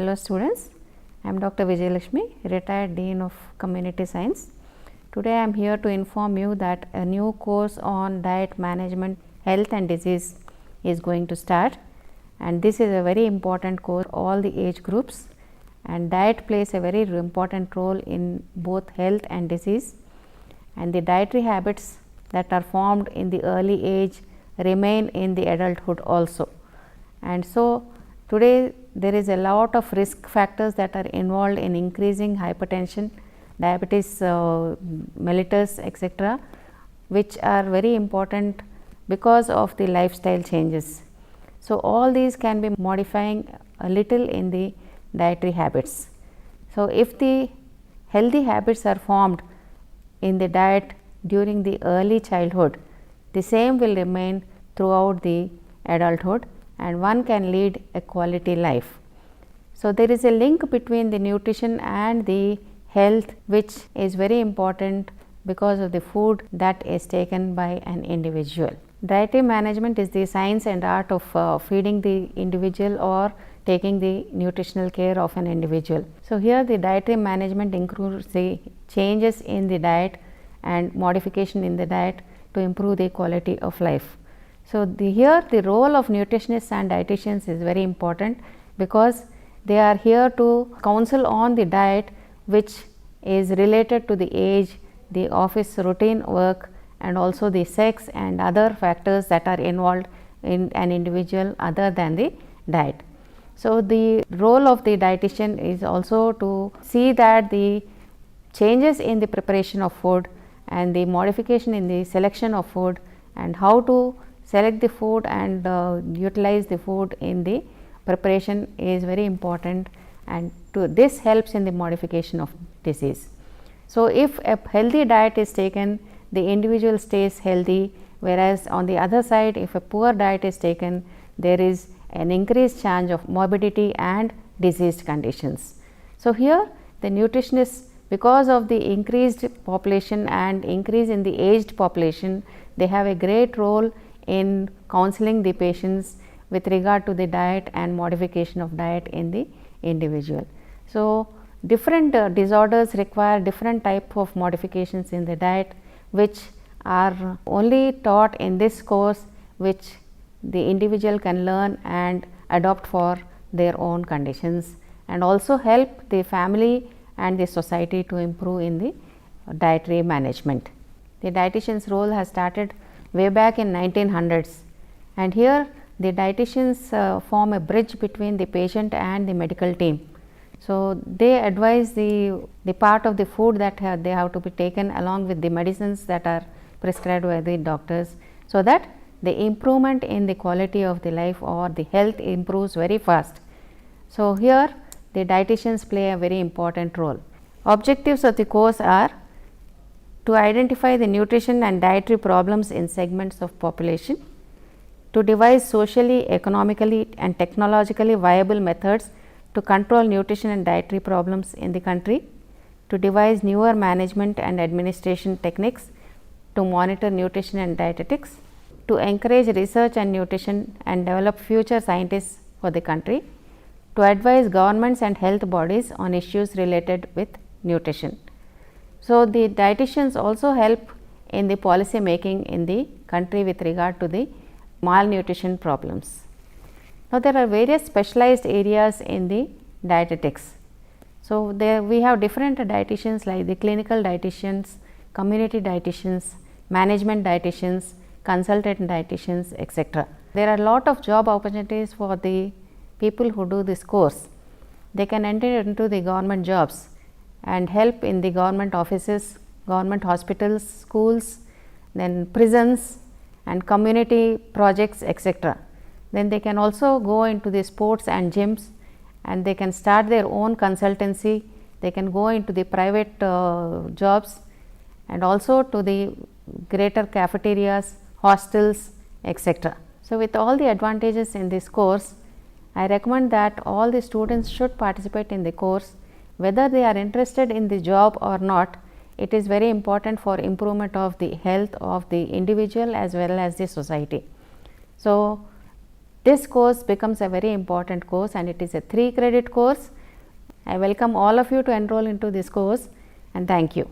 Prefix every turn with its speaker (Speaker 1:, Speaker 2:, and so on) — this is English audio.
Speaker 1: fellow students. I am Dr. Vijayalakshmi, retired Dean of Community Science. Today I am here to inform you that a new course on diet management, health and disease is going to start, and this is a very important course for all the age groups, and diet plays a very important role in both health and disease, and the dietary habits that are formed in the early age remain in the adulthood also. And so today there is a lot of risk factors that are involved in increasing hypertension, diabetes mellitus, etc., which are very important because of the lifestyle changes. So all these can be modifying a little in the dietary habits. So if the healthy habits are formed in the diet during the early childhood, the same will remain throughout the adulthood, and one can lead a quality life. So there is a link between the nutrition and the health, which is very important because of the food that is taken by an individual. Dietary management is the science and art of feeding the individual or taking the nutritional care of an individual. So here the dietary management includes the changes in the diet and modification in the diet to improve the quality of life. So here the role of nutritionists and dietitians is very important, because they are here to counsel on the diet which is related to the age, the office routine work, and also the sex and other factors that are involved in an individual other than the diet. So the role of the dietitian is also to see that the changes in the preparation of food and the modification in the selection of food and how to select the food and utilize the food in the preparation is very important, and this helps in the modification of disease. So if a healthy diet is taken, the individual stays healthy, whereas on the other side, if a poor diet is taken, there is an increased chance of morbidity and diseased conditions. So here the nutritionists, because of the increased population and increase in the aged population, they have a great role in counseling the patients with regard to the diet and modification of diet in the individual. So different disorders require different type of modifications in the diet, which are only taught in this course, which the individual can learn and adopt for their own conditions, and also help the family and the society to improve in the dietary management. The dietitian's role has started way back in 1900s, and here the dietitians form a bridge between the patient and the medical team. So they advise the part of the food that they have to be taken along with the medicines that are prescribed by the doctors, so that the improvement in the quality of the life or the health improves very fast. So here the dietitians play a very important role. Objectives of the course are to identify the nutrition and dietary problems in segments of population, to devise socially, economically and technologically viable methods to control nutrition and dietary problems in the country, to devise newer management and administration techniques to monitor nutrition and dietetics, to encourage research and nutrition and develop future scientists for the country, to advise governments and health bodies on issues related with nutrition. So the dietitians also help in the policy making in the country with regard to the malnutrition problems. Now there are various specialized areas in the dietetics. So there we have different dietitians like the clinical dietitians, community dietitians, management dietitians, consultant dietitians, etc. There are a lot of job opportunities for the people who do this course. They can enter into the government jobs and help in the government offices, government hospitals, schools, then prisons and community projects, etc. Then they can also go into the sports and gyms, and they can start their own consultancy. They can go into the private jobs and also to the greater cafeterias, hostels, etc. So with all the advantages in this course, I recommend that all the students should participate in the course. Whether they are interested in the job or not, it is very important for improvement of the health of the individual as well as the society. So this course becomes a very important course, and it is a 3-credit course, I welcome all of you to enroll into this course, and thank you.